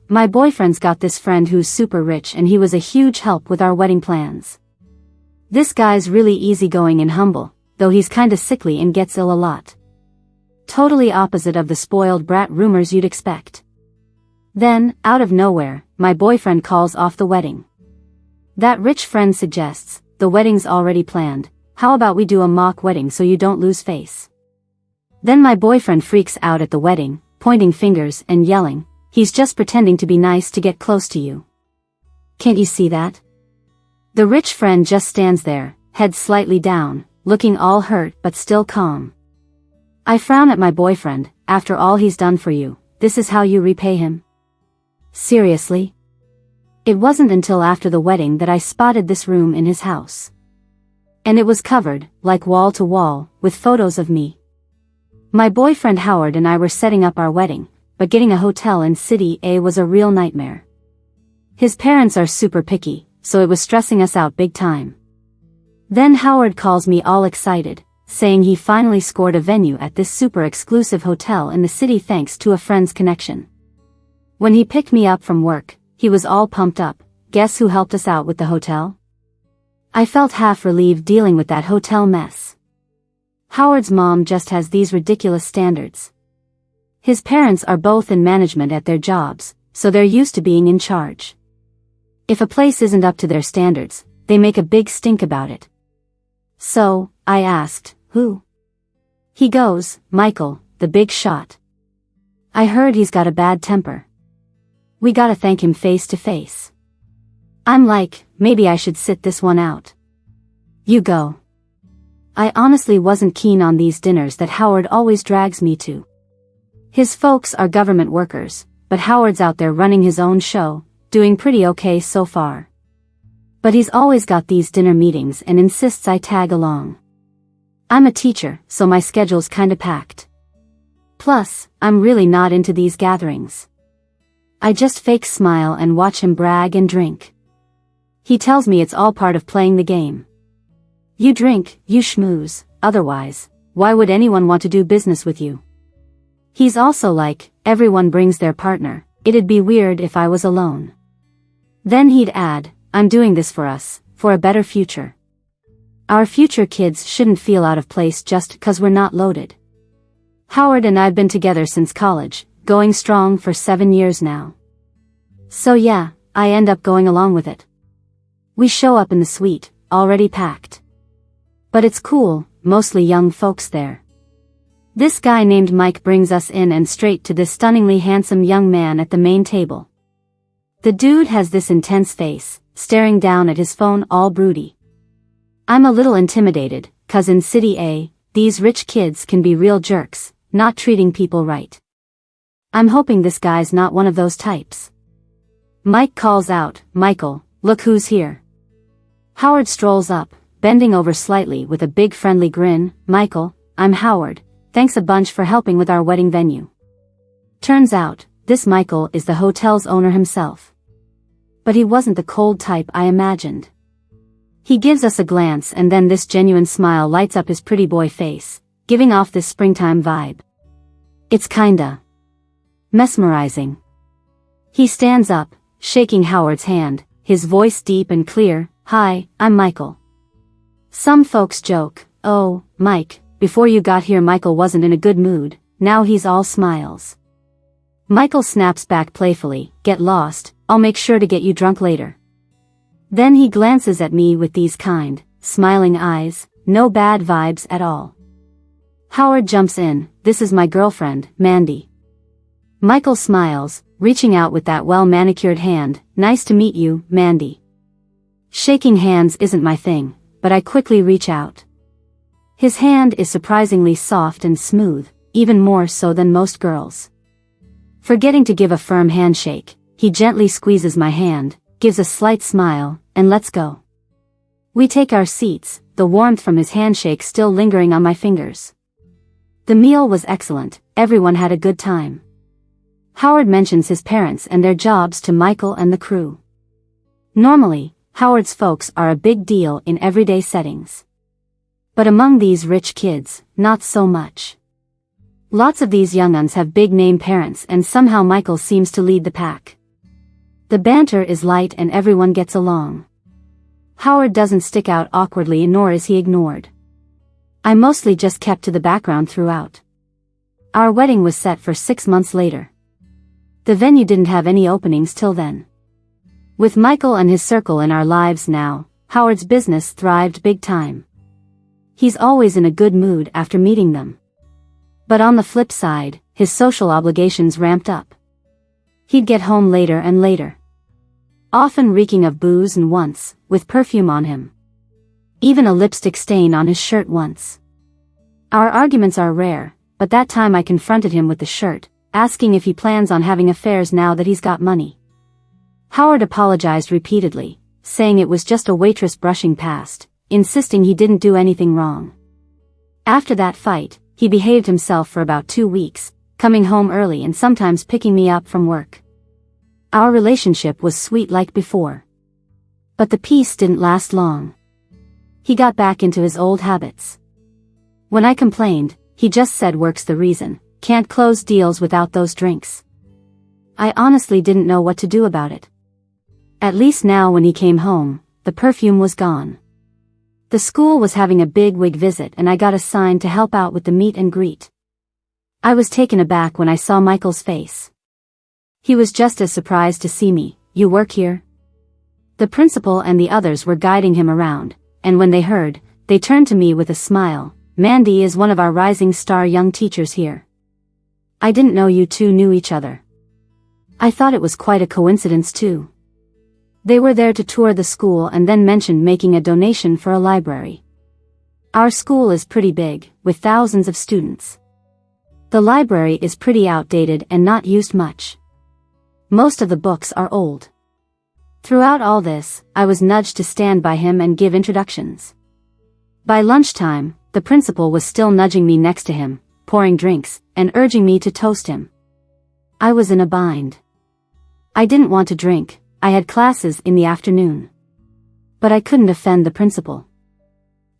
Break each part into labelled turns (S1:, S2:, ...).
S1: my boyfriend's got this friend who's super rich and he was a huge help with our wedding plans. This guy's really easygoing and humble, though he's kinda sickly and gets ill a lot. Totally opposite of the spoiled brat rumors you'd expect. Then, out of nowhere, my boyfriend calls off the wedding. That rich friend suggests, the wedding's already planned, how about we do a mock wedding so you don't lose face? Then my boyfriend freaks out at the wedding, pointing fingers and yelling, he's just pretending to be nice to get close to you. Can't you see that? The rich friend just stands there, head slightly down, looking all hurt but still calm. I frown at my boyfriend. After all he's done for you, this is how you repay him? Seriously? It wasn't until after the wedding that I spotted this room in his house. And it was covered, like wall to wall, with photos of me. My boyfriend Howard and I were setting up our wedding, but getting a hotel in City A was a real nightmare. His parents are super picky, so it was stressing us out big time. Then Howard calls me all excited, saying he finally scored a venue at this super exclusive hotel in the city thanks to a friend's connection. When he picked me up from work, he was all pumped up. Guess who helped us out with the hotel? I felt half relieved dealing with that hotel mess. Howard's mom just has these ridiculous standards. His parents are both in management at their jobs, so they're used to being in charge. If a place isn't up to their standards, they make a big stink about it. So, I asked, who? He goes, Michael, the big shot. I heard he's got a bad temper. We gotta thank him face to face. I'm like, maybe I should sit this one out. You go. I honestly wasn't keen on these dinners that Howard always drags me to. His folks are government workers, but Howard's out there running his own show, doing pretty okay so far. But he's always got these dinner meetings and insists I tag along. I'm a teacher, so my schedule's kinda packed. Plus, I'm really not into these gatherings. I just fake smile and watch him brag and drink. He tells me it's all part of playing the game. You drink, you schmooze, otherwise, why would anyone want to do business with you? He's also like, everyone brings their partner, it'd be weird if I was alone. Then he'd add, I'm doing this for us, for a better future. Our future kids shouldn't feel out of place just 'cause we're not loaded. Howard and I've been together since college, going strong for 7 years now. So yeah, I end up going along with it. We show up in the suite, already packed. But it's cool, mostly young folks there. This guy named Mike brings us in and straight to this stunningly handsome young man at the main table. The dude has this intense face, staring down at his phone all broody. I'm a little intimidated, 'cause in City A, these rich kids can be real jerks, not treating people right. I'm hoping this guy's not one of those types. Mike calls out, Michael, look who's here. Howard strolls up, bending over slightly with a big friendly grin, Michael, I'm Howard, thanks a bunch for helping with our wedding venue. Turns out, this Michael is the hotel's owner himself. But he wasn't the cold type I imagined. He gives us a glance and then this genuine smile lights up his pretty boy face, giving off this springtime vibe. It's kinda mesmerizing. He stands up, shaking Howard's hand, his voice deep and clear, Hi, I'm Michael. Some folks joke, oh, Mike, before you got here Michael wasn't in a good mood, now he's all smiles. Michael snaps back playfully, get lost, I'll make sure to get you drunk later. Then he glances at me with these kind, smiling eyes, no bad vibes at all. Howard jumps in, this is my girlfriend, Mandy. Michael smiles, reaching out with that well-manicured hand, nice to meet you, Mandy. Shaking hands isn't my thing, but I quickly reach out. His hand is surprisingly soft and smooth, even more so than most girls. Forgetting to give a firm handshake, he gently squeezes my hand, gives a slight smile, and lets go. We take our seats, the warmth from his handshake still lingering on my fingers. The meal was excellent, everyone had a good time. Howard mentions his parents and their jobs to Michael and the crew. Normally, Howard's folks are a big deal in everyday settings. But among these rich kids, not so much. Lots of these young uns have big-name parents and somehow Michael seems to lead the pack. The banter is light and everyone gets along. Howard doesn't stick out awkwardly nor is he ignored. I mostly just kept to the background throughout. Our wedding was set for 6 months later. The venue didn't have any openings till then. With Michael and his circle in our lives now, Howard's business thrived big time. He's always in a good mood after meeting them. But on the flip side, his social obligations ramped up. He'd get home later and later. Often reeking of booze and once, with perfume on him. Even a lipstick stain on his shirt once. Our arguments are rare, but that time I confronted him with the shirt, asking if he plans on having affairs now that he's got money. Howard apologized repeatedly, saying it was just a waitress brushing past, insisting he didn't do anything wrong. After that fight, he behaved himself for about 2 weeks, coming home early and sometimes picking me up from work. Our relationship was sweet like before. But the peace didn't last long. He got back into his old habits. When I complained, he just said work's the reason, can't close deals without those drinks. I honestly didn't know what to do about it. At least now when he came home, the perfume was gone. The school was having a big wig visit and I got assigned to help out with the meet and greet. I was taken aback when I saw Michael's face. He was just as surprised to see me. You work here? The principal and the others were guiding him around, and when they heard, they turned to me with a smile. Mandy is one of our rising star young teachers here. I didn't know you two knew each other. I thought it was quite a coincidence too. They were there to tour the school and then mentioned making a donation for a library. Our school is pretty big, with thousands of students. The library is pretty outdated and not used much. Most of the books are old. Throughout all this, I was nudged to stand by him and give introductions. By lunchtime, the principal was still nudging me next to him, pouring drinks, and urging me to toast him. I was in a bind. I didn't want to drink, I had classes in the afternoon. But I couldn't offend the principal.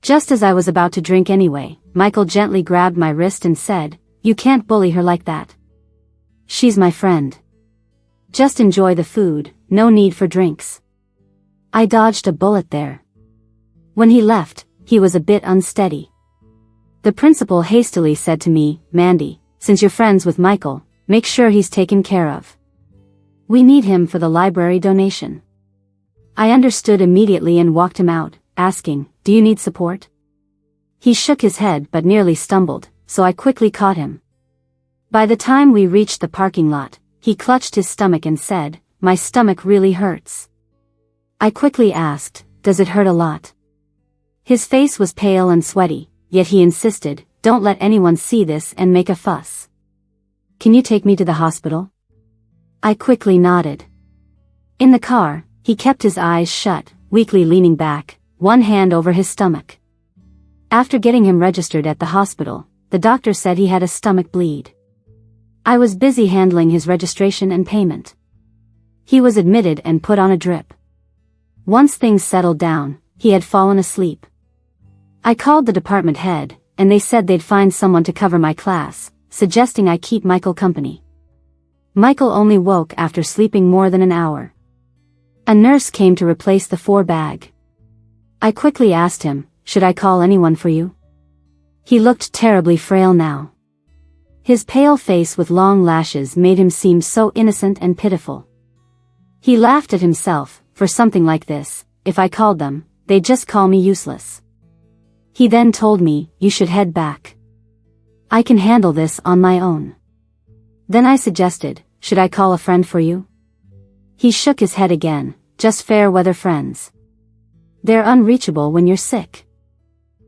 S1: Just as I was about to drink anyway, Michael gently grabbed my wrist and said, "You can't bully her like that. She's my friend. Just enjoy the food, no need for drinks." I dodged a bullet there. When he left, he was a bit unsteady. The principal hastily said to me, "Mandy, since you're friends with Michael, make sure he's taken care of. We need him for the library donation." I understood immediately and walked him out, asking, "Do you need support?" He shook his head but nearly stumbled, so I quickly caught him. By the time we reached the parking lot, he clutched his stomach and said, "My stomach really hurts." I quickly asked, "Does it hurt a lot?" His face was pale and sweaty, yet he insisted, "Don't let anyone see this and make a fuss. Can you take me to the hospital?" I quickly nodded. In the car, he kept his eyes shut, weakly leaning back, one hand over his stomach. After getting him registered at the hospital, the doctor said he had a stomach bleed. I was busy handling his registration and payment. He was admitted and put on a drip. Once things settled down, he had fallen asleep. I called the department head, and they said they'd find someone to cover my class, suggesting I keep Michael company. Michael only woke after sleeping more than an hour. A nurse came to replace the 4-bag. I quickly asked him, "Should I call anyone for you?" He looked terribly frail now. His pale face with long lashes made him seem so innocent and pitiful. He laughed at himself, for something like this, if I called them, they'd just call me useless. He then told me, "You should head back. I can handle this on my own." Then I suggested, "Should I call a friend for you?" He shook his head again, "Just fair weather friends. They're unreachable when you're sick."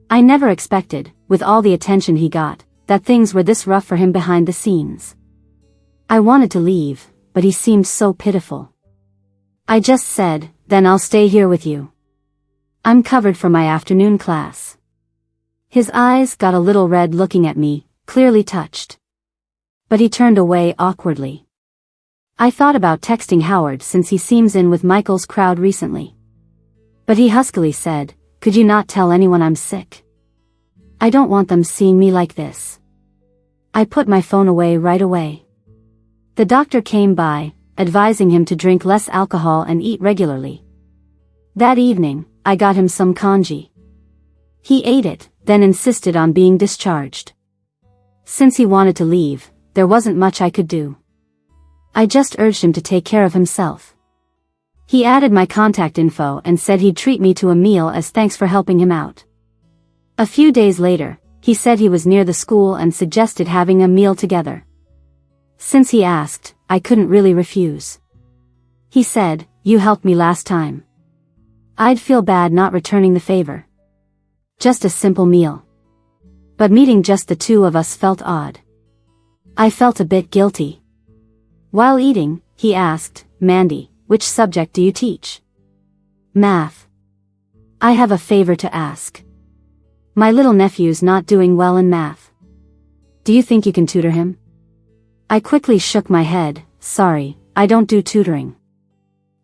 S1: I never expected, with all the attention he got, that things were this rough for him behind the scenes. I wanted to leave, but he seemed so pitiful. I just said, "Then I'll stay here with you. I'm covered for my afternoon class." His eyes got a little red looking at me, clearly touched. But he turned away awkwardly. I thought about texting Howard since he seems in with Michael's crowd recently. But he huskily said, "Could you not tell anyone I'm sick? I don't want them seeing me like this." I put my phone away right away. The doctor came by, advising him to drink less alcohol and eat regularly. That evening, I got him some congee. He ate it, then insisted on being discharged. Since he wanted to leave, there wasn't much I could do. I just urged him to take care of himself. He added my contact info and said he'd treat me to a meal as thanks for helping him out. A few days later, he said he was near the school and suggested having a meal together. Since he asked, I couldn't really refuse. He said, "You helped me last time. I'd feel bad not returning the favor. Just a simple meal." But meeting just the two of us felt odd. I felt a bit guilty. While eating, he asked, "Mandy, which subject do you teach?" "Math." "I have a favor to ask. My little nephew's not doing well in math. Do you think you can tutor him?" I quickly shook my head. "Sorry, I don't do tutoring."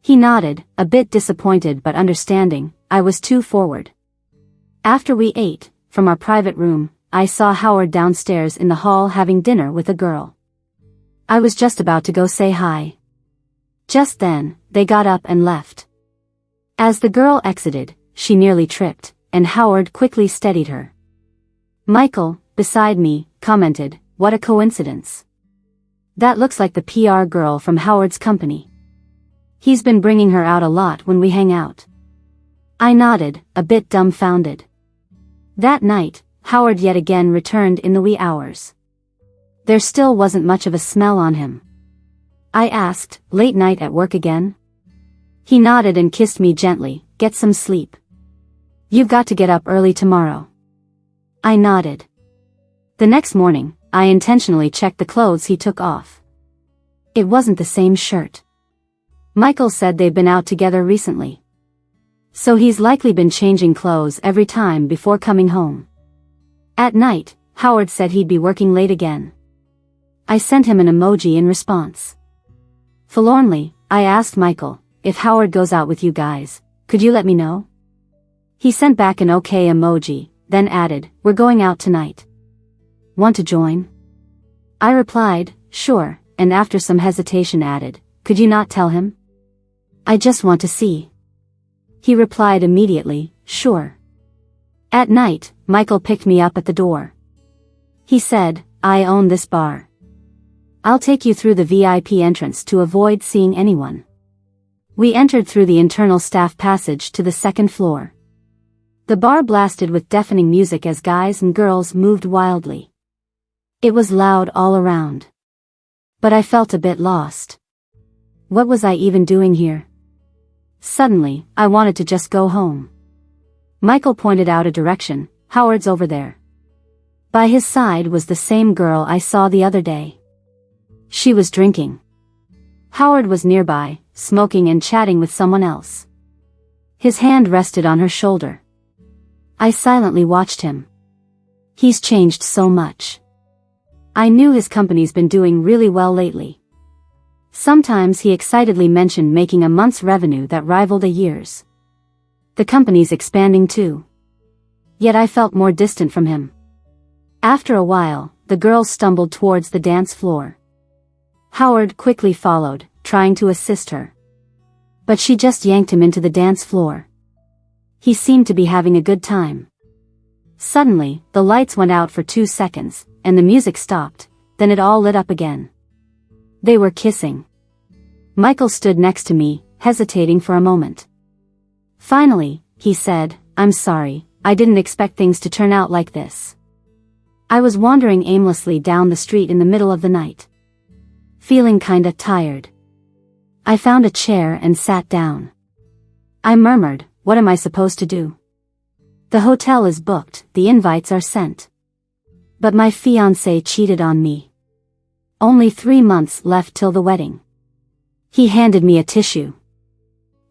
S1: He nodded, a bit disappointed but understanding. I was too forward. After we ate, from our private room, I saw Howard downstairs in the hall having dinner with a girl. I was just about to go say hi. Just then, they got up and left. As the girl exited, she nearly tripped, and Howard quickly steadied her. Michael, beside me, commented, "What a coincidence. That looks like the PR girl from Howard's company. He's been bringing her out a lot when we hang out." I nodded, a bit dumbfounded. That night, Howard yet again returned in the wee hours. There still wasn't much of a smell on him. I asked, "Late night at work again?" He nodded and kissed me gently. "Get some sleep. You've got to get up early tomorrow." I nodded. The next morning, I intentionally checked the clothes he took off. It wasn't the same shirt. Michael said they've been out together recently. So he's likely been changing clothes every time before coming home. At night, Howard said he'd be working late again. I sent him an emoji in response. Forlornly, I asked Michael, "If Howard goes out with you guys, could you let me know?" He sent back an okay emoji, then added, "We're going out tonight. Want to join?" I replied, "Sure," and after some hesitation added, "Could you not tell him? I just want to see." He replied immediately, "Sure." At night, Michael picked me up at the door. He said, "I own this bar. I'll take you through the VIP entrance to avoid seeing anyone." We entered through the internal staff passage to the second floor. The bar blasted with deafening music as guys and girls moved wildly. It was loud all around. But I felt a bit lost. What was I even doing here? Suddenly, I wanted to just go home. Michael pointed out a direction. "Howard's over there." By his side was the same girl I saw the other day. She was drinking. Howard was nearby, smoking and chatting with someone else. His hand rested on her shoulder. I silently watched him. He's changed so much. I knew his company's been doing really well lately. Sometimes he excitedly mentioned making a month's revenue that rivaled a year's. The company's expanding too. Yet I felt more distant from him. After a while, the girl stumbled towards the dance floor. Howard quickly followed, trying to assist her. But she just yanked him into the dance floor. He seemed to be having a good time. Suddenly, the lights went out for 2 seconds, and the music stopped, then it all lit up again. They were kissing. Michael stood next to me, hesitating for a moment. Finally, he said, "I'm sorry, I didn't expect things to turn out like this." I was wandering aimlessly down the street in the middle of the night. Feeling kinda tired. I found a chair and sat down. I murmured, "What am I supposed to do? The hotel is booked, the invites are sent. But my fiancé cheated on me. Only 3 months left till the wedding." He handed me a tissue.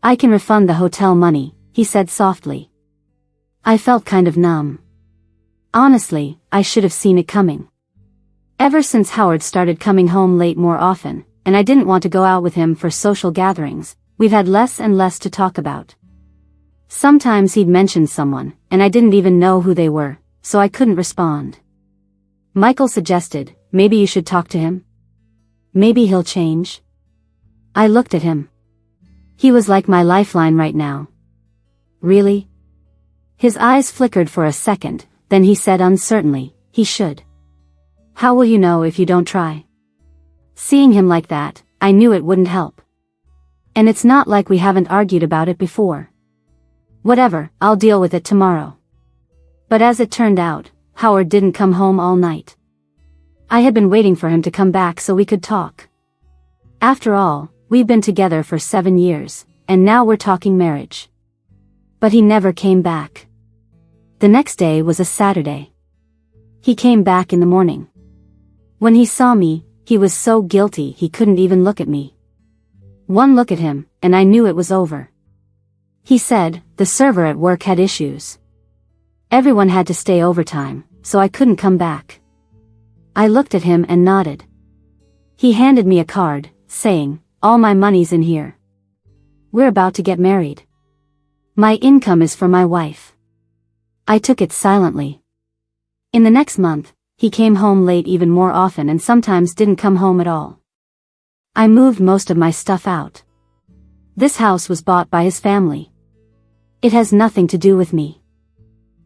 S1: "I can refund the hotel money," he said softly. I felt kind of numb. Honestly, I should have seen it coming. Ever since Howard started coming home late more often, and I didn't want to go out with him for social gatherings, we've had less and less to talk about. Sometimes he'd mention someone, and I didn't even know who they were, so I couldn't respond. Michael suggested, "Maybe you should talk to him. Maybe he'll change." I looked at him. He was like my lifeline right now. Really? His eyes flickered for a second, then he said uncertainly, he should. How will you know if you don't try? Seeing him like that, I knew it wouldn't help. And it's not like we haven't argued about it before. Whatever, I'll deal with it tomorrow. But as it turned out, Howard didn't come home all night. I had been waiting for him to come back so we could talk. After all, we've been together for 7 years, and now we're talking marriage. But he never came back. The next day was a Saturday. He came back in the morning. When he saw me, he was so guilty he couldn't even look at me. One look at him, and I knew it was over. He said, the server at work had issues. Everyone had to stay overtime, so I couldn't come back. I looked at him and nodded. He handed me a card, saying, all my money's in here. We're about to get married. My income is for my wife. I took it silently. In the next month, he came home late even more often and sometimes didn't come home at all. I moved most of my stuff out. This house was bought by his family. It has nothing to do with me.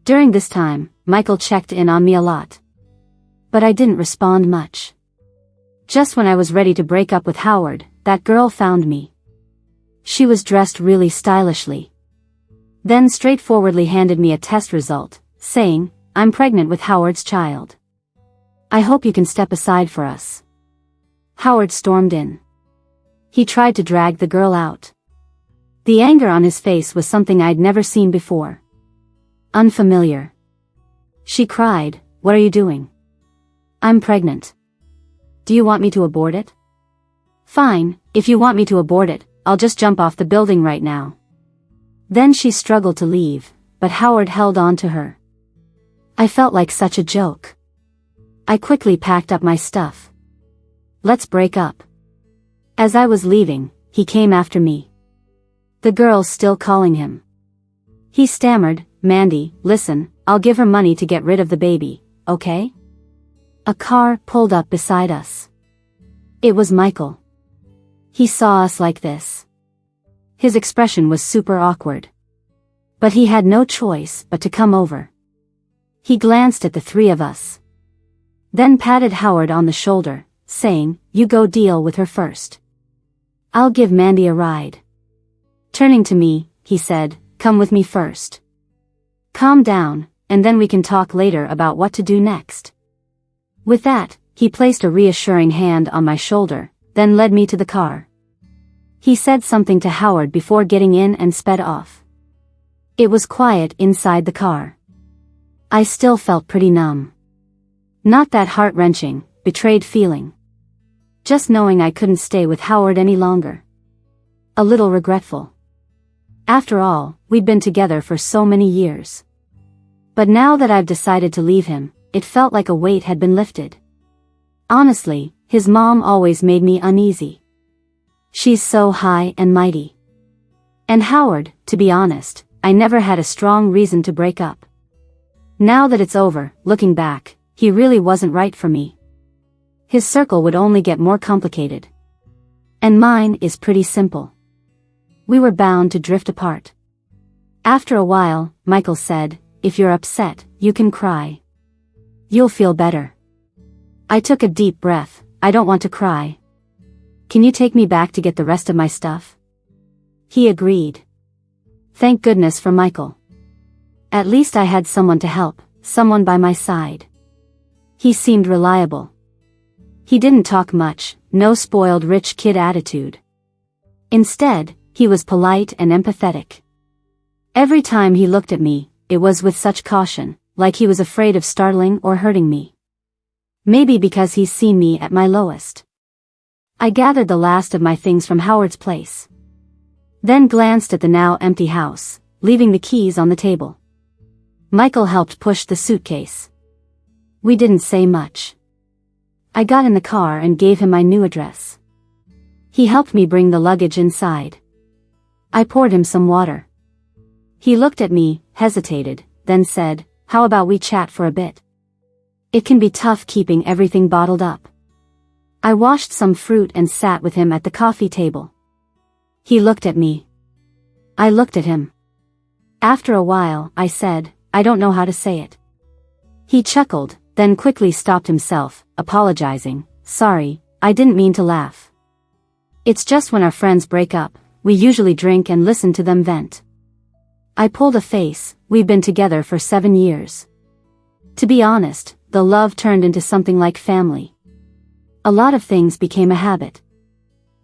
S1: During this time, Michael checked in on me a lot. But I didn't respond much. Just when I was ready to break up with Howard, that girl found me. She was dressed really stylishly. Then straightforwardly handed me a test result, saying, I'm pregnant with Howard's child. I hope you can step aside for us. Howard stormed in. He tried to drag the girl out. The anger on his face was something I'd never seen before. Unfamiliar. She cried, what are you doing? I'm pregnant. Do you want me to abort it? Fine, if you want me to abort it, I'll just jump off the building right now. Then she struggled to leave, but Howard held on to her. I felt like such a joke. I quickly packed up my stuff. Let's break up. As I was leaving, he came after me. The girl's still calling him. He stammered, Mandy, listen, I'll give her money to get rid of the baby, okay? A car pulled up beside us. It was Michael. He saw us like this. His expression was super awkward. But he had no choice but to come over. He glanced at the three of us. Then patted Howard on the shoulder, saying, you go deal with her first. I'll give Mandy a ride. Turning to me, he said, come with me first. Calm down, and then we can talk later about what to do next. With that, he placed a reassuring hand on my shoulder, then led me to the car. He said something to Howard before getting in and sped off. It was quiet inside the car. I still felt pretty numb. Not that heart-wrenching, betrayed feeling. Just knowing I couldn't stay with Howard any longer. A little regretful. After all, we'd been together for so many years. But now that I've decided to leave him, it felt like a weight had been lifted. Honestly, his mom always made me uneasy. She's so high and mighty. And Howard, to be honest, I never had a strong reason to break up. Now that it's over, looking back, he really wasn't right for me. His circle would only get more complicated. And mine is pretty simple. We were bound to drift apart. After a while, Michael said, if you're upset, you can cry. You'll feel better. I took a deep breath, I don't want to cry. Can you take me back to get the rest of my stuff? He agreed. Thank goodness for Michael. At least I had someone to help, someone by my side. He seemed reliable. He didn't talk much, no spoiled rich kid attitude. Instead, he was polite and empathetic. Every time he looked at me, it was with such caution, like he was afraid of startling or hurting me. Maybe because he's seen me at my lowest. I gathered the last of my things from Howard's place. Then glanced at the now empty house, leaving the keys on the table. Michael helped push the suitcase. We didn't say much. I got in the car and gave him my new address. He helped me bring the luggage inside. I poured him some water. He looked at me, hesitated, then said, how about we chat for a bit? It can be tough keeping everything bottled up. I washed some fruit and sat with him at the coffee table, He looked at me. I looked at him. After a while, I said, I don't know how to say it. He chuckled, then quickly stopped himself, apologizing, sorry, I didn't mean to laugh. It's just when our friends break up, we usually drink and listen to them vent. I pulled a face, we've been together for 7 years. To be honest, the love turned into something like family. A lot of things became a habit.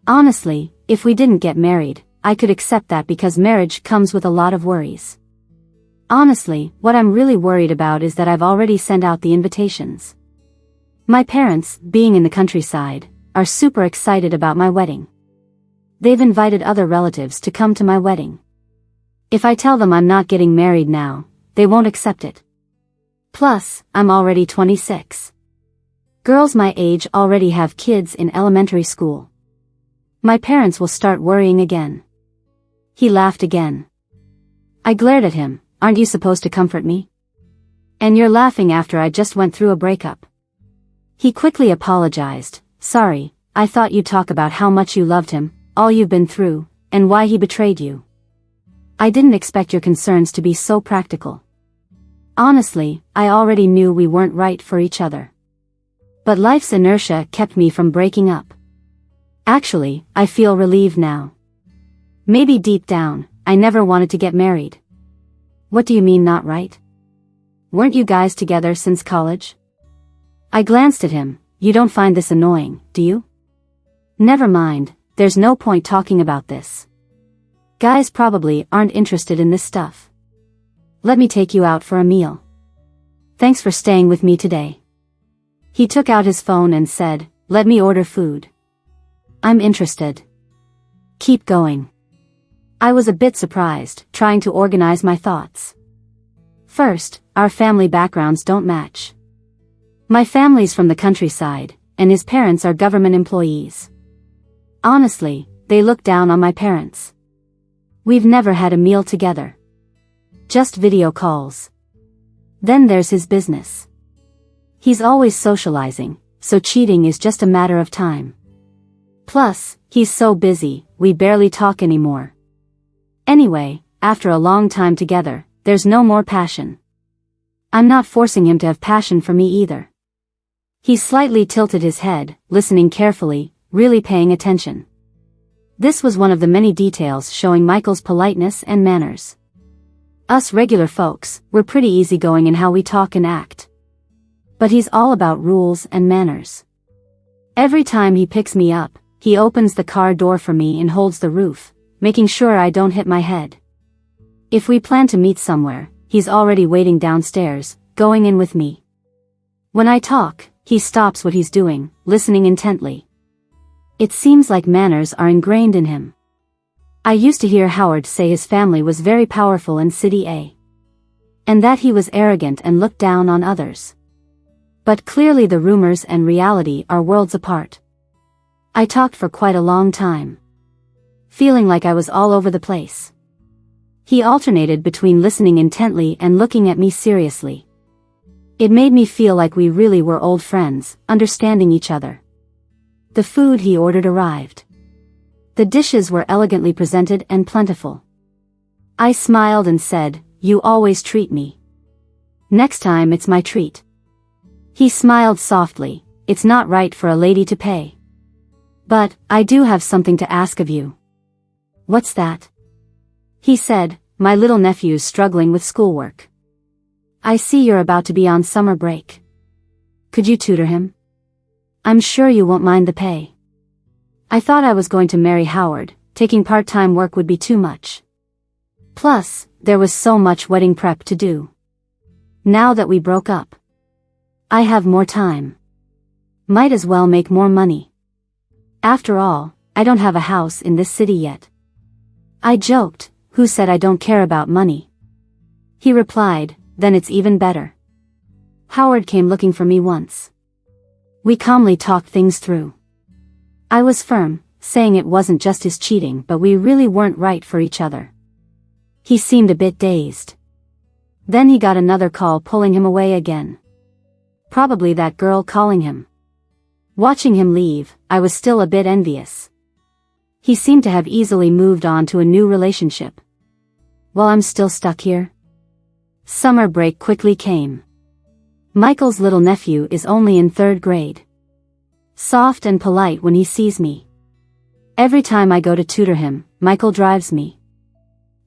S1: Honestly, if we didn't get married, I could accept that because marriage comes with a lot of worries. Honestly, what I'm really worried about is that I've already sent out the invitations. My parents, being in the countryside, are super excited about my wedding. They've invited other relatives to come to my wedding. If I tell them I'm not getting married now, they won't accept it. Plus, I'm already 26. Girls my age already have kids in elementary school. My parents will start worrying again. He laughed again. I glared at him, aren't you supposed to comfort me? And you're laughing after I just went through a breakup. He quickly apologized, sorry, I thought you'd talk about how much you loved him, all you've been through, and why he betrayed you. I didn't expect your concerns to be so practical. Honestly, I already knew we weren't right for each other. But life's inertia kept me from breaking up. Actually, I feel relieved now. Maybe deep down, I never wanted to get married. What do you mean not right? Weren't you guys together since college? I glanced at him, you don't find this annoying, do you? Never mind, there's no point talking about this. Guys probably aren't interested in this stuff. Let me take you out for a meal. Thanks for staying with me today. He took out his phone and said, let me order food. I'm interested. Keep going. I was a bit surprised, trying to organize my thoughts. First, our family backgrounds don't match. My family's from the countryside, and his parents are government employees. Honestly, they look down on my parents. We've never had a meal together. Just video calls. Then there's his business. He's always socializing, so cheating is just a matter of time. Plus, he's so busy, we barely talk anymore. Anyway, after a long time together, there's no more passion. I'm not forcing him to have passion for me either. He slightly tilted his head, listening carefully, really paying attention. This was one of the many details showing Michael's politeness and manners. Us regular folks, we're pretty easygoing in how we talk and act. But he's all about rules and manners. Every time he picks me up, he opens the car door for me and holds the roof, making sure I don't hit my head. If we plan to meet somewhere, he's already waiting downstairs, going in with me. When I talk, he stops what he's doing, listening intently. It seems like manners are ingrained in him. I used to hear Howard say his family was very powerful in City A. And that he was arrogant and looked down on others. But clearly the rumors and reality are worlds apart. I talked for quite a long time, feeling like I was all over the place. He alternated between listening intently and looking at me seriously. It made me feel like we really were old friends, understanding each other. The food he ordered arrived. The dishes were elegantly presented and plentiful. I smiled and said, you always treat me. Next time it's my treat. He smiled softly, it's not right for a lady to pay. But, I do have something to ask of you. What's that? He said, my little nephew's struggling with schoolwork. I see you're about to be on summer break. Could you tutor him? I'm sure you won't mind the pay. I thought I was going to marry Howard, taking part-time work would be too much. Plus, there was so much wedding prep to do. Now that we broke up, I have more time. Might as well make more money. After all, I don't have a house in this city yet. I joked, who said I don't care about money? He replied, then it's even better. Howard came looking for me once. We calmly talked things through. I was firm, saying it wasn't just his cheating but we really weren't right for each other. He seemed a bit dazed. Then he got another call pulling him away again. Probably that girl calling him. Watching him leave, I was still a bit envious. He seemed to have easily moved on to a new relationship. While I'm still stuck here. Summer break quickly came. Michael's little nephew is only in 3rd grade. Soft and polite when he sees me. Every time I go to tutor him, Michael drives me.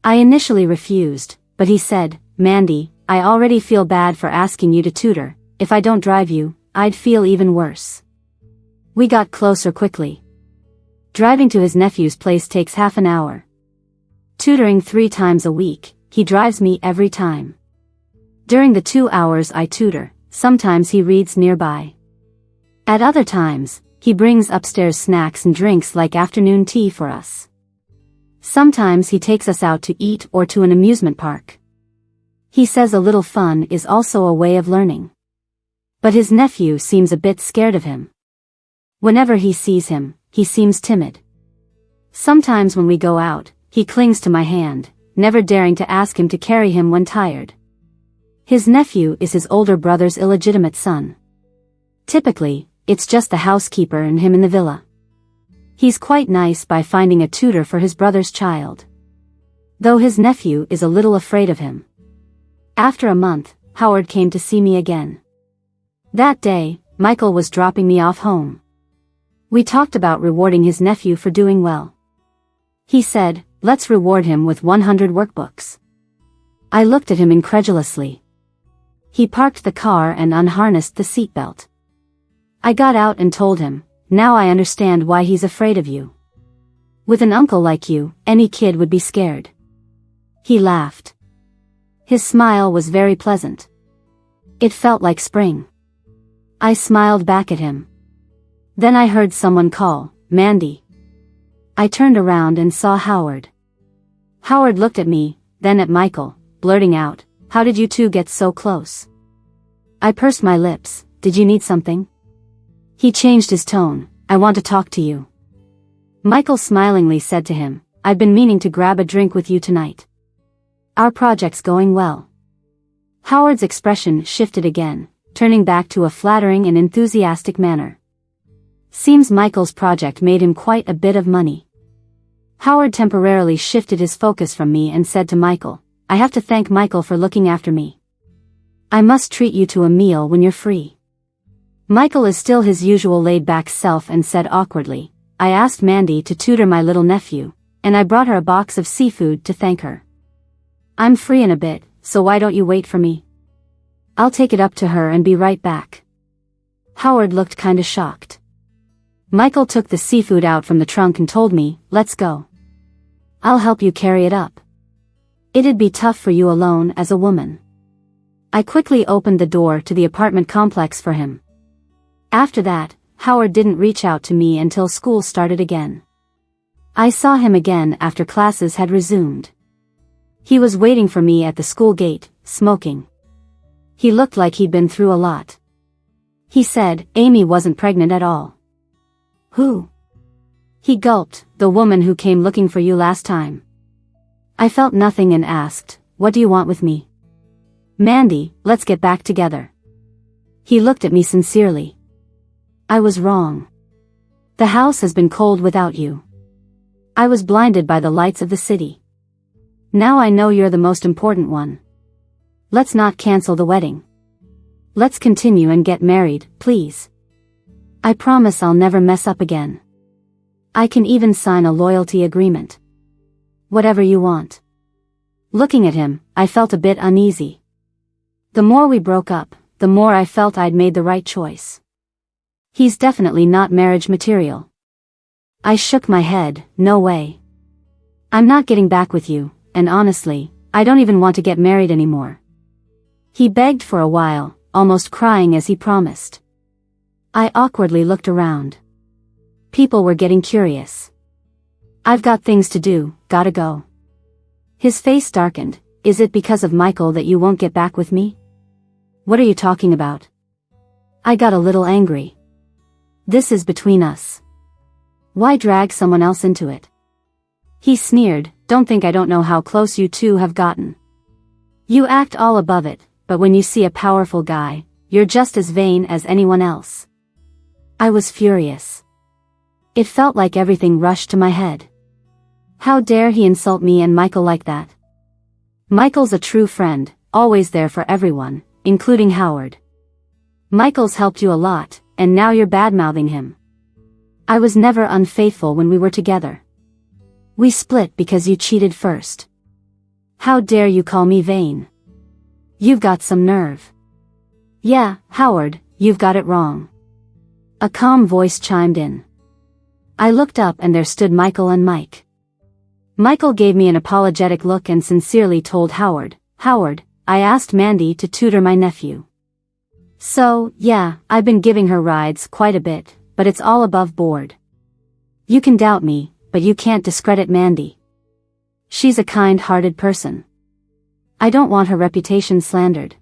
S1: I initially refused, but he said, "Mandy, I already feel bad for asking you to tutor. If I don't drive you, I'd feel even worse." We got closer quickly. Driving to his nephew's place takes half an hour. Tutoring 3 times a week, he drives me every time. During the 2 hours I tutor, sometimes he reads nearby. At other times, he brings upstairs snacks and drinks like afternoon tea for us. Sometimes he takes us out to eat or to an amusement park. He says a little fun is also a way of learning. But his nephew seems a bit scared of him. Whenever he sees him, he seems timid. Sometimes when we go out, he clings to my hand, never daring to ask him to carry him when tired. His nephew is his older brother's illegitimate son. Typically, it's just the housekeeper and him in the villa. He's quite nice by finding a tutor for his brother's child. Though his nephew is a little afraid of him. After a month, Howard came to see me again. That day, Michael was dropping me off home. We talked about rewarding his nephew for doing well. He said, "Let's reward him with 100 workbooks." I looked at him incredulously. He parked the car and unharnessed the seatbelt. I got out and told him, "Now I understand why he's afraid of you. With an uncle like you, any kid would be scared." He laughed. His smile was very pleasant. It felt like spring. I smiled back at him. Then I heard someone call, "Mandy." I turned around and saw Howard. Howard looked at me, then at Michael, blurting out, "How did you two get so close?" I pursed my lips. "Did you need something?" He changed his tone, "I want to talk to you." Michael smilingly said to him, "I've been meaning to grab a drink with you tonight. Our project's going well." Howard's expression shifted again, turning back to a flattering and enthusiastic manner. Seems Michael's project made him quite a bit of money. Howard temporarily shifted his focus from me and said to Michael, "I have to thank Michael for looking after me. I must treat you to a meal when you're free." Michael is still his usual laid-back self and said awkwardly, "I asked Mandy to tutor my little nephew, and I brought her a box of seafood to thank her. I'm free in a bit, so why don't you wait for me? I'll take it up to her and be right back." Howard looked kinda shocked. Michael took the seafood out from the trunk and told me, "Let's go. I'll help you carry it up. It'd be tough for you alone as a woman." I quickly opened the door to the apartment complex for him. After that, Howard didn't reach out to me until school started again. I saw him again after classes had resumed. He was waiting for me at the school gate, smoking. He looked like he'd been through a lot. He said, "Amy wasn't pregnant at all." "Who?" He gulped, "The woman who came looking for you last time." I felt nothing and asked, "What do you want with me?" "Mandy, let's get back together." He looked at me sincerely. I was wrong. The house has been cold without you. I was blinded by the lights of the city. Now I know you're the most important one. Let's not cancel the wedding. Let's continue and get married, please. I promise I'll never mess up again. I can even sign a loyalty agreement. Whatever you want. Looking at him, I felt a bit uneasy. The more we broke up, the more I felt I'd made the right choice. He's definitely not marriage material. I shook my head, "No way. I'm not getting back with you, and honestly, I don't even want to get married anymore." He begged for a while, almost crying as he promised. I awkwardly looked around. People were getting curious. "I've got things to do, gotta go." His face darkened. "Is it because of Michael that you won't get back with me?" "What are you talking about?" I got a little angry. "This is between us. Why drag someone else into it?" He sneered, "Don't think I don't know how close you two have gotten. You act all above it, but when you see a powerful guy, you're just as vain as anyone else." I was furious. It felt like everything rushed to my head. How dare he insult me and Michael like that? Michael's a true friend, always there for everyone, including Howard. Michael's helped you a lot, and now you're bad-mouthing him. I was never unfaithful when we were together. We split because you cheated first. How dare you call me vain? You've got some nerve. Yeah, Howard, you've got it wrong. A calm voice chimed in. I looked up and there stood Michael and Mike. Michael gave me an apologetic look and sincerely told Howard, Howard, I asked Mandy to tutor my nephew. So, yeah, I've been giving her rides quite a bit, but it's all above board. You can doubt me, but you can't discredit Mandy. She's a kind-hearted person. I don't want her reputation slandered.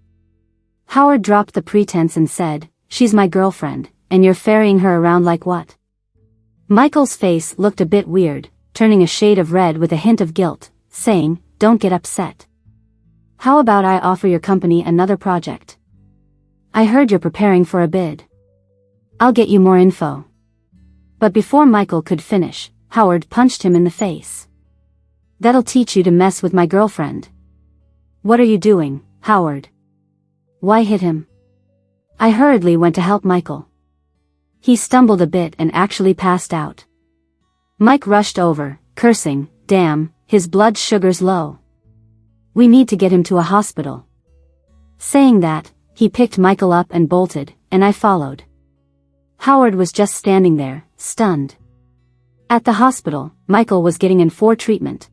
S1: Howard dropped the pretense and said, she's my girlfriend, and you're ferrying her around like what? Michael's face looked a bit weird, turning a shade of red with a hint of guilt, saying, don't get upset. How about I offer your company another project? I heard you're preparing for a bid. I'll get you more info. But before Michael could finish, Howard punched him in the face. That'll teach you to mess with my girlfriend. What are you doing, Howard? Why hit him? I hurriedly went to help Michael. He stumbled a bit and actually passed out. Mike rushed over, cursing, damn, his blood sugar's low. We need to get him to a hospital. Saying that, he picked Michael up and bolted, and I followed. Howard was just standing there, stunned. At the hospital, Michael was getting in for treatment.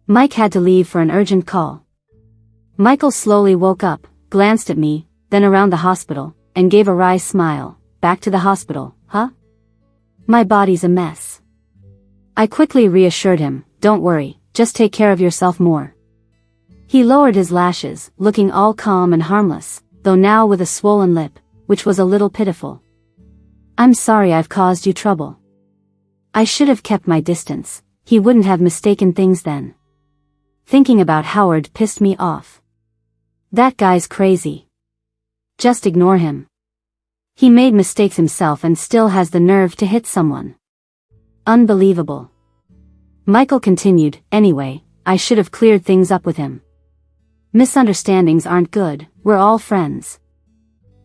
S1: Mike had to leave for an urgent call. Michael slowly woke up, glanced at me, then around the hospital, and gave a wry smile. Back to the hospital, huh? My body's a mess. I quickly reassured him, don't worry, just take care of yourself more. He lowered his lashes, looking all calm and harmless, though now with a swollen lip, which was a little pitiful. I'm sorry I've caused you trouble. I should have kept my distance, he wouldn't have mistaken things then. Thinking about Howard pissed me off. That guy's crazy. Just ignore him. He made mistakes himself and still has the nerve to hit someone. Unbelievable. Michael continued, anyway, I should have cleared things up with him. Misunderstandings aren't good, we're all friends.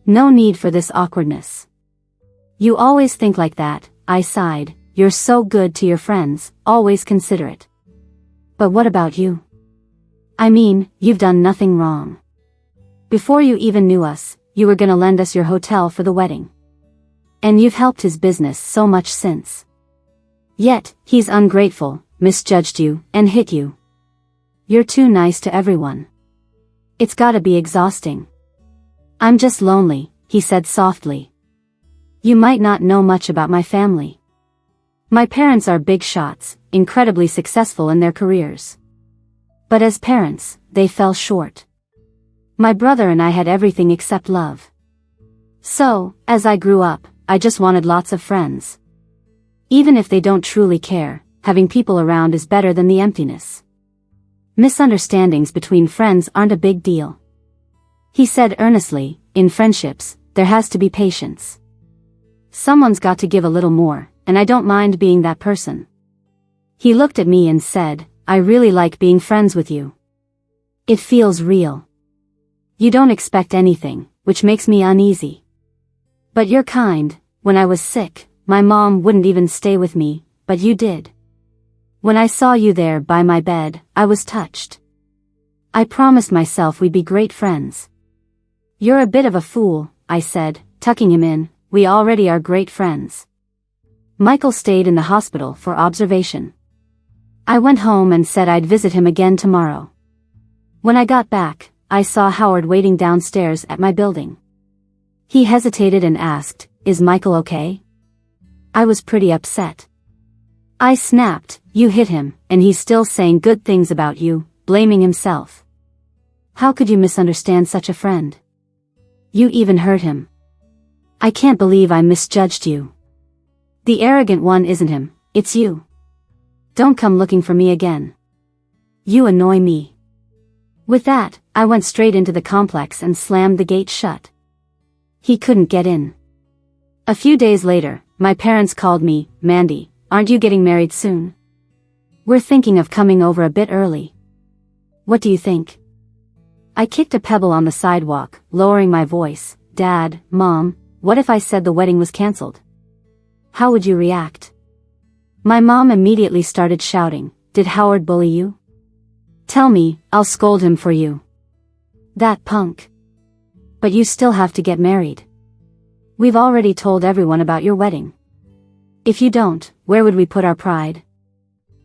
S1: No need for this awkwardness. You always think like that, I sighed, you're so good to your friends, always considerate. But what about you? I mean, you've done nothing wrong. Before you even knew us, you were gonna lend us your hotel for the wedding. And you've helped his business so much since. Yet, he's ungrateful, misjudged you, and hit you. You're too nice to everyone. It's gotta be exhausting. I'm just lonely, he said softly. You might not know much about my family. My parents are big shots, incredibly successful in their careers. But as parents, they fell short. My brother and I had everything except love. So, as I grew up, I just wanted lots of friends. Even if they don't truly care, having people around is better than the emptiness. Misunderstandings between friends aren't a big deal. He said earnestly, in friendships, there has to be patience. Someone's got to give a little more, and I don't mind being that person. He looked at me and said, I really like being friends with you. It feels real. You don't expect anything, which makes me uneasy. But you're kind. When I was sick, my mom wouldn't even stay with me, but you did. When I saw you there by my bed, I was touched. I promised myself we'd be great friends. You're a bit of a fool, I said, tucking him in, we already are great friends. Michael stayed in the hospital for observation. I went home and said I'd visit him again tomorrow. When I got back, I saw Howard waiting downstairs at my building. He hesitated and asked, is Michael okay? I was pretty upset. I snapped, you hit him, and he's still saying good things about you, blaming himself. How could you misunderstand such a friend? You even hurt him. I can't believe I misjudged you. The arrogant one isn't him, it's you. Don't come looking for me again. You annoy me. With that, I went straight into the complex and slammed the gate shut. He couldn't get in. A few days later, my parents called me. Mandy, aren't you getting married soon? We're thinking of coming over a bit early. What do you think? I kicked a pebble on the sidewalk, lowering my voice. Dad, Mom, what if I said the wedding was cancelled? How would you react? My mom immediately started shouting. Did Howard bully you? Tell me, I'll scold him for you. That punk. But you still have to get married. We've already told everyone about your wedding. If you don't, where would we put our pride?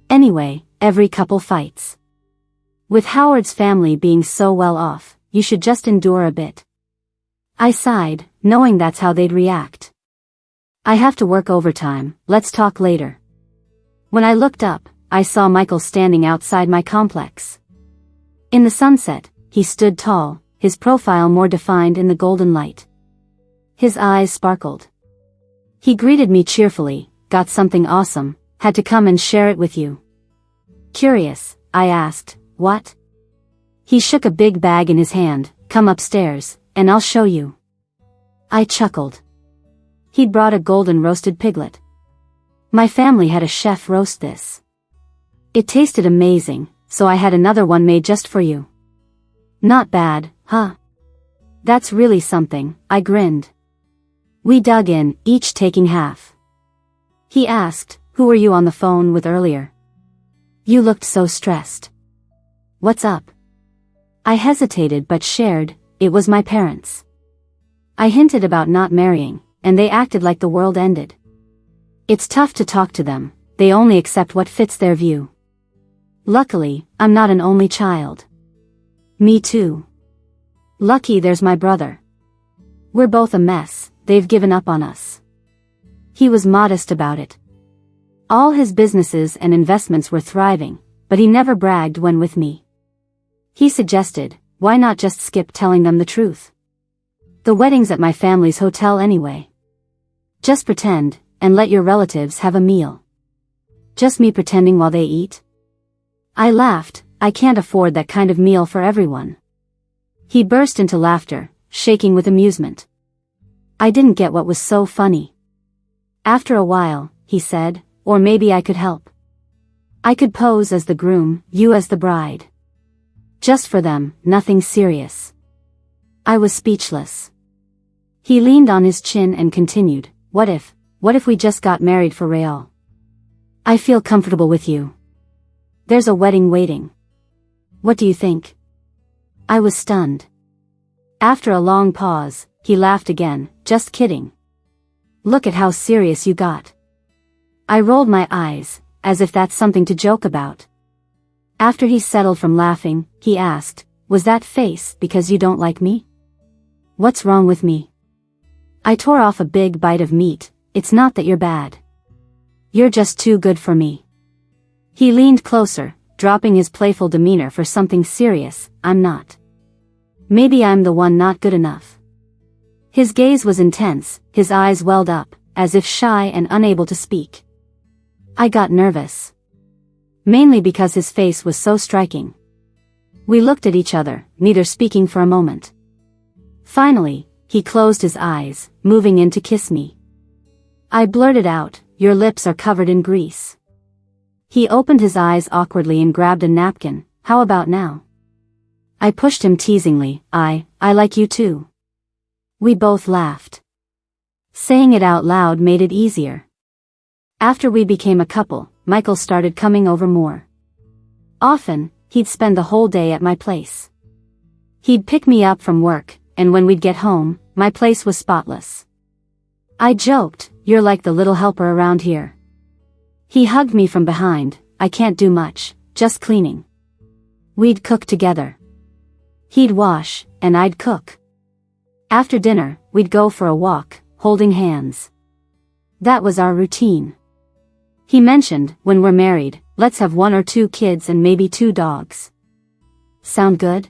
S1: Anyway, every couple fights. With Howard's family being so well off, you should just endure a bit. I sighed, knowing that's how they'd react. I have to work overtime, let's talk later. When I looked up, I saw Michael standing outside my complex. In the sunset, he stood tall, his profile more defined in the golden light. His eyes sparkled. He greeted me cheerfully. Got something awesome, had to come and share it with you. Curious, I asked, what? He shook a big bag in his hand. Come upstairs, and I'll show you. I chuckled. He'd brought a golden roasted piglet. My family had a chef roast this. It tasted amazing, so I had another one made just for you. Not bad, huh? That's really something, I grinned. We dug in, each taking half. He asked, who were you on the phone with earlier? You looked so stressed. What's up? I hesitated but shared, it was my parents. I hinted about not marrying, and they acted like the world ended. It's tough to talk to them, they only accept what fits their view. Luckily, I'm not an only child. Me too. Lucky there's my brother. We're both a mess, they've given up on us. He was modest about it. All his businesses and investments were thriving, but he never bragged when with me. He suggested, why not just skip telling them the truth? The wedding's at my family's hotel anyway. Just pretend, and let your relatives have a meal. Just me pretending while they eat? I laughed, I can't afford that kind of meal for everyone. He burst into laughter, shaking with amusement. I didn't get what was so funny. After a while, he said, or maybe I could help. I could pose as the groom, you as the bride. Just for them, nothing serious. I was speechless. He leaned on his chin and continued, what if we just got married for real? I feel comfortable with you. There's a wedding waiting. What do you think? I was stunned. After a long pause, he laughed again, just kidding. Look at how serious you got. I rolled my eyes, as if that's something to joke about. After he settled from laughing, he asked, was that face because you don't like me? What's wrong with me? I tore off a big bite of meat. It's not that you're bad. You're just too good for me. He leaned closer, dropping his playful demeanor for something serious. I'm not. Maybe I'm the one not good enough. His gaze was intense, his eyes welled up, as if shy and unable to speak. I got nervous. Mainly because his face was so striking. We looked at each other, neither speaking for a moment. Finally, he closed his eyes, moving in to kiss me. I blurted out, your lips are covered in grease. He opened his eyes awkwardly and grabbed a napkin. How about now? I pushed him teasingly. I like you too. We both laughed. Saying it out loud made it easier. After we became a couple, Michael started coming over more. Often, he'd spend the whole day at my place. He'd pick me up from work, and when we'd get home, my place was spotless. I joked, you're like the little helper around here. He hugged me from behind. I can't do much, just cleaning. We'd cook together. He'd wash, and I'd cook. After dinner, we'd go for a walk, holding hands. That was our routine. He mentioned, when we're married, let's have 1 or 2 kids and maybe 2 dogs. Sound good?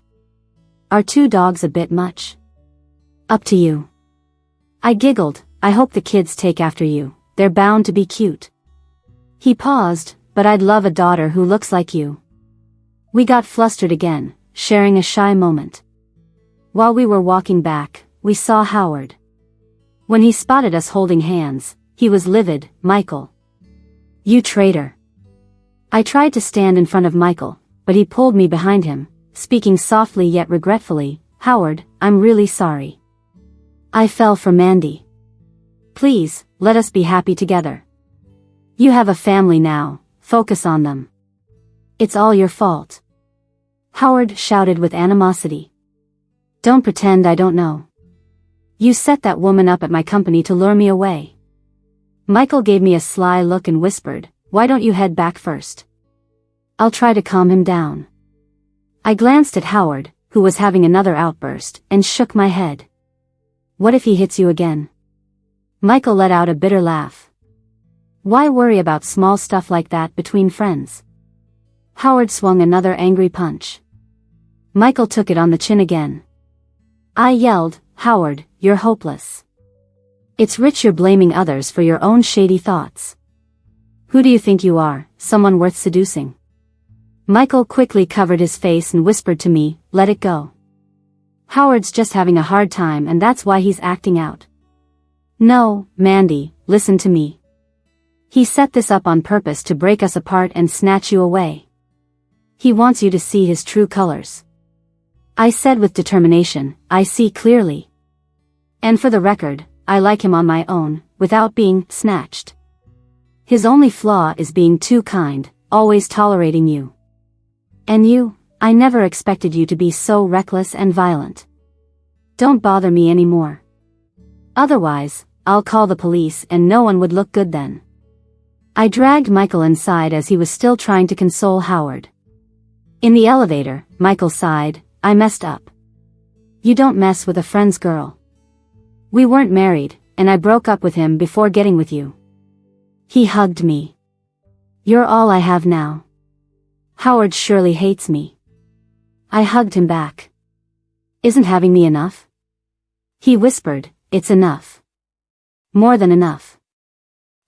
S1: Are 2 dogs a bit much? Up to you. I giggled. I hope the kids take after you, they're bound to be cute. He paused, but I'd love a daughter who looks like you. We got flustered again, sharing a shy moment. While we were walking back, we saw Howard. When he spotted us holding hands, he was livid. "Michael. You traitor." I tried to stand in front of Michael, but he pulled me behind him, speaking softly yet regretfully. "Howard, I'm really sorry. I fell for Mandy. Please, let us be happy together. You have a family now, focus on them. It's all your fault." Howard shouted with animosity. "Don't pretend I don't know. You set that woman up at my company to lure me away." Michael gave me a sly look and whispered, "Why don't you head back first? I'll try to calm him down." I glanced at Howard, who was having another outburst, and shook my head. "What if he hits you again?" Michael let out a bitter laugh. "Why worry about small stuff like that between friends?" Howard swung another angry punch. Michael took it on the chin again. I yelled, "Howard, you're hopeless. It's rich you're blaming others for your own shady thoughts. Who do you think you are, someone worth seducing?" Michael quickly covered his face and whispered to me, "Let it go. Howard's just having a hard time and that's why he's acting out. No, Mandy, listen to me. He set this up on purpose to break us apart and snatch you away. He wants you to see his true colors." I said with determination, "I see clearly. And for the record, I like him on my own, without being snatched. His only flaw is being too kind, always tolerating you. And you, I never expected you to be so reckless and violent. Don't bother me anymore. Otherwise, I'll call the police and no one would look good then." I dragged Michael inside as he was still trying to console Howard. In the elevator, Michael sighed, "I messed up. You don't mess with a friend's girl. We weren't married, and I broke up with him before getting with you." He hugged me. "You're all I have now. Howard surely hates me." I hugged him back. "Isn't having me enough?" He whispered, "It's enough. More than enough."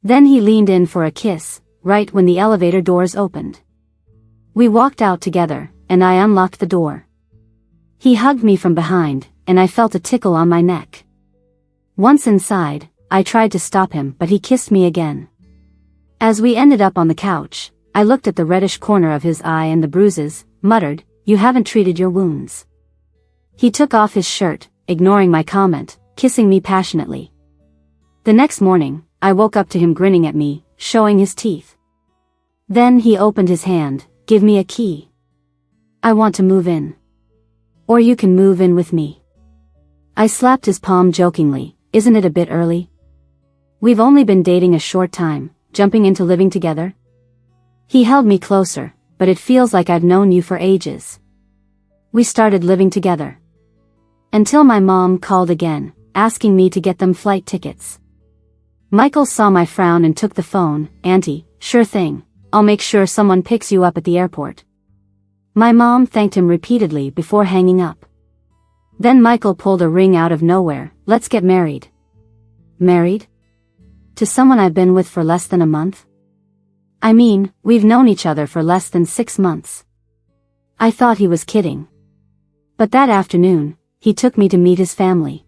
S1: Then he leaned in for a kiss, right when the elevator doors opened. We walked out together, and I unlocked the door. He hugged me from behind, and I felt a tickle on my neck. Once inside, I tried to stop him but he kissed me again. As we ended up on the couch, I looked at the reddish corner of his eye and the bruises, muttered, "You haven't treated your wounds." He took off his shirt, ignoring my comment, kissing me passionately. The next morning, I woke up to him grinning at me, showing his teeth. Then he opened his hand, "Give me a key. I want to move in. Or you can move in with me." I slapped his palm jokingly, "Isn't it a bit early? We've only been dating a short time, jumping into living together?" He held me closer, "But it feels like I've known you for ages. We started living together. Until my mom called again, asking me to get them flight tickets." Michael saw my frown and took the phone. "Auntie, sure thing. I'll make sure someone picks you up at the airport." My mom thanked him repeatedly before hanging up. Then Michael pulled a ring out of nowhere. "Let's get married." Married? To someone I've been with for less than a month? I mean, we've known each other for less than 6 months. I thought he was kidding. But that afternoon, he took me to meet his family.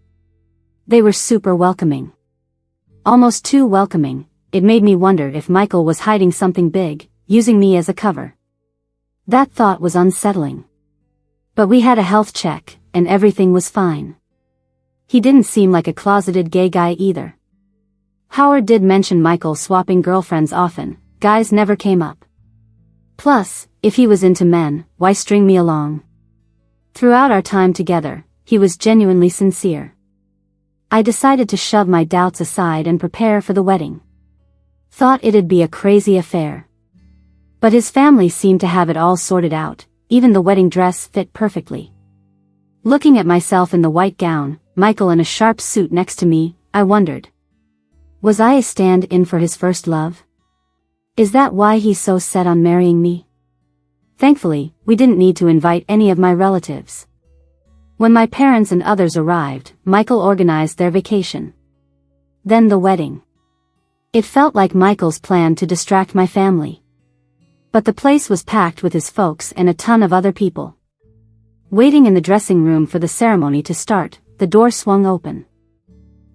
S1: They were super welcoming. Almost too welcoming. It made me wonder if Michael was hiding something big, using me as a cover. That thought was unsettling. But we had a health check, and everything was fine. He didn't seem like a closeted gay guy either. Howard did mention Michael swapping girlfriends often. Guys never came up. Plus, if he was into men, why string me along? Throughout our time together, he was genuinely sincere. I decided to shove my doubts aside and prepare for the wedding. Thought it'd be a crazy affair. But his family seemed to have it all sorted out, even the wedding dress fit perfectly. Looking at myself in the white gown, Michael in a sharp suit next to me, I wondered. Was I a stand-in for his first love? Is that why he's so set on marrying me? Thankfully, we didn't need to invite any of my relatives. When my parents and others arrived, Michael organized their vacation. Then the wedding. It felt like Michael's plan to distract my family. But the place was packed with his folks and a ton of other people. Waiting in the dressing room for the ceremony to start, the door swung open.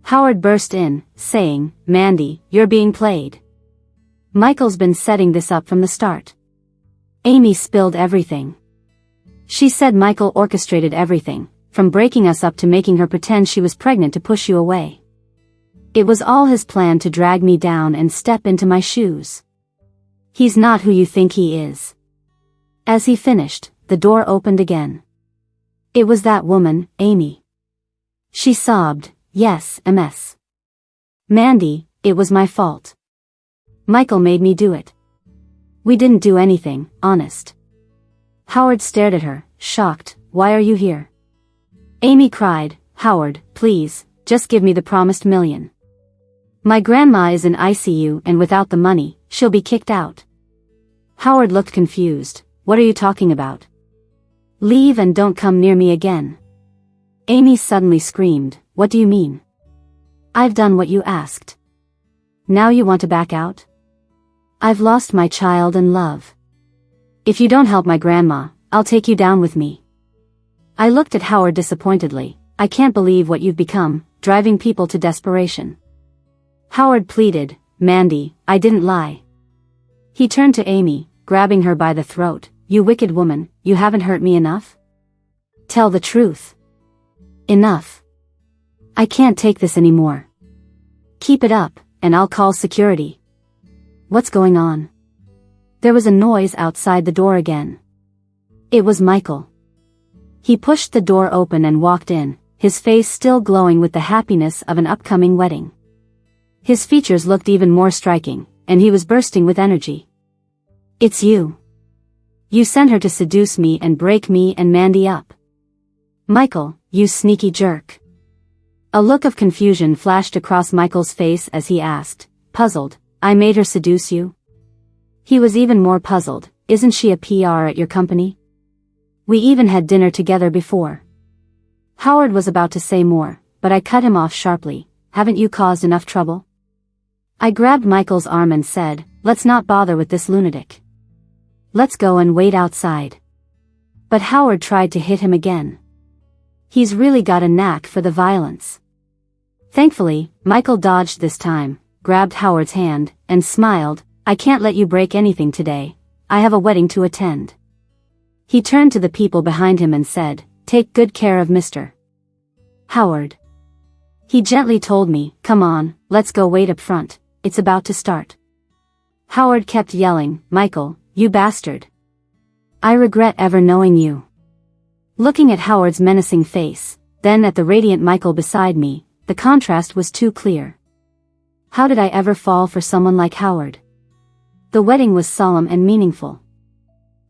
S1: Howard burst in, saying, "Mandy, you're being played. Michael's been setting this up from the start." Amy spilled everything. She said Michael orchestrated everything, from breaking us up to making her pretend she was pregnant to push you away. It was all his plan to drag me down and step into my shoes. He's not who you think he is. As he finished, the door opened again. It was that woman, Amy. She sobbed, "Yes, MS. Mandy, it was my fault. Michael made me do it. We didn't do anything, honest." Howard stared at her, shocked. "Why are you here?" Amy cried, "Howard, please, just give me the promised $1 million. My grandma is in ICU and without the money, she'll be kicked out." Howard looked confused. "What are you talking about? Leave and don't come near me again." Amy suddenly screamed, "What do you mean? I've done what you asked. Now you want to back out? I've lost my child and love. If you don't help my grandma, I'll take you down with me." I looked at Howard disappointedly. "I can't believe what you've become, driving people to desperation." Howard pleaded, "Mandy, I didn't lie." He turned to Amy, grabbing her by the throat. "You wicked woman, you haven't hurt me enough? Tell the truth." "Enough. I can't take this anymore. Keep it up, and I'll call security." "What's going on?" There was a noise outside the door again. It was Michael. He pushed the door open and walked in, his face still glowing with the happiness of an upcoming wedding. His features looked even more striking, and he was bursting with energy. "It's you. You sent her to seduce me and break me and Mandy up. Michael, you sneaky jerk." A look of confusion flashed across Michael's face as he asked, puzzled, "I made her seduce you?" He was even more puzzled. "Isn't she a PR at your company? We even had dinner together before." Howard was about to say more, but I cut him off sharply. "Haven't you caused enough trouble?" I grabbed Michael's arm and said, "Let's not bother with this lunatic. Let's go and wait outside." But Howard tried to hit him again. He's really got a knack for the violence. Thankfully, Michael dodged this time, grabbed Howard's hand, and smiled. "I can't let you break anything today. I have a wedding to attend." He turned to the people behind him and said, "Take good care of Mr. Howard." He gently told me, "Come on, let's go wait up front, it's about to start." Howard kept yelling, "Michael, you bastard. I regret ever knowing you." Looking at Howard's menacing face, then at the radiant Michael beside me, the contrast was too clear. How did I ever fall for someone like Howard? The wedding was solemn and meaningful.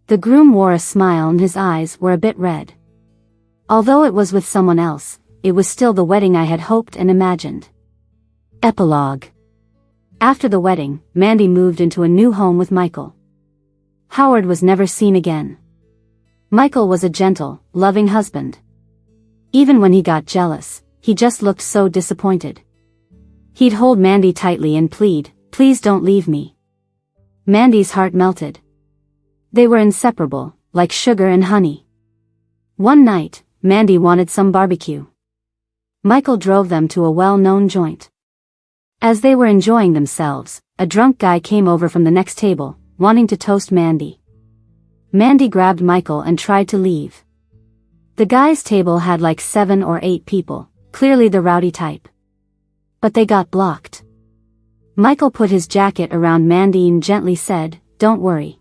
S1: The groom wore a smile and his eyes were a bit red. Although it was with someone else, it was still the wedding I had hoped and imagined. Epilogue. After the wedding, Mandy moved into a new home with Michael. Howard was never seen again. Michael was a gentle, loving husband. Even when he got jealous, he just looked so disappointed. He'd hold Mandy tightly and plead, "Please don't leave me." Mandy's heart melted. They were inseparable, like sugar and honey. One night, Mandy wanted some barbecue. Michael drove them to a well-known joint. As they were enjoying themselves, a drunk guy came over from the next table, wanting to toast Mandy. Mandy grabbed Michael and tried to leave. The guy's table had like 7 or 8 people, clearly the rowdy type. But they got blocked. Michael put his jacket around Mandy and gently said, "Don't worry."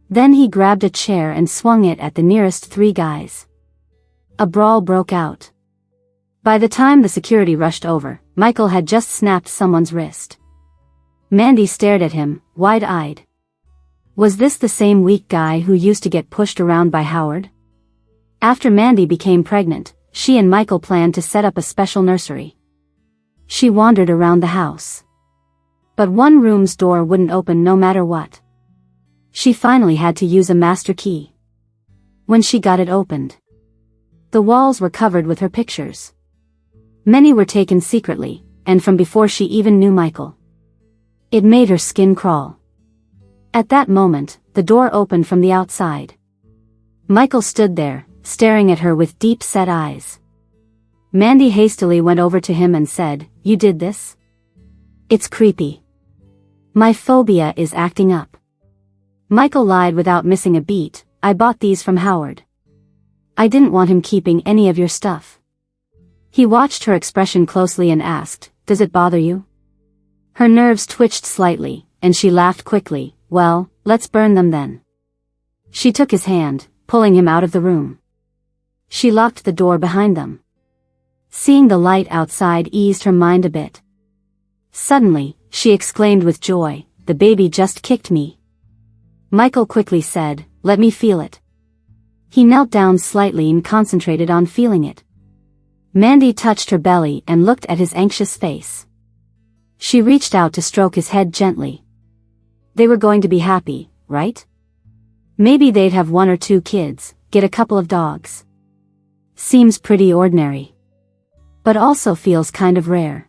S1: Then he grabbed a chair and swung it at the nearest 3 guys. A brawl broke out. By the time the security rushed over, Michael had just snapped someone's wrist. Mandy stared at him, wide-eyed. Was this the same weak guy who used to get pushed around by Howard? After Mandy became pregnant, she and Michael planned to set up a special nursery. She wandered around the house. But one room's door wouldn't open no matter what. She finally had to use a master key. When she got it opened, the walls were covered with her pictures. Many were taken secretly, and from before she even knew Michael. It made her skin crawl. At that moment, the door opened from the outside. Michael stood there, staring at her with deep-set eyes. Mandy hastily went over to him and said, "You did this? It's creepy. My phobia is acting up." Michael lied without missing a beat. "I bought these from Howard. I didn't want him keeping any of your stuff." He watched her expression closely and asked, "Does it bother you?" Her nerves twitched slightly, and she laughed quickly. "Well, let's burn them then." She took his hand, pulling him out of the room. She locked the door behind them. Seeing the light outside eased her mind a bit. Suddenly, she exclaimed with joy, "The baby just kicked me." Michael quickly said, "Let me feel it." He knelt down slightly and concentrated on feeling it. Mandy touched her belly and looked at his anxious face. She reached out to stroke his head gently. They were going to be happy, right? Maybe they'd have 1 or 2 kids, get a couple of dogs. Seems pretty ordinary. But also feels kind of rare.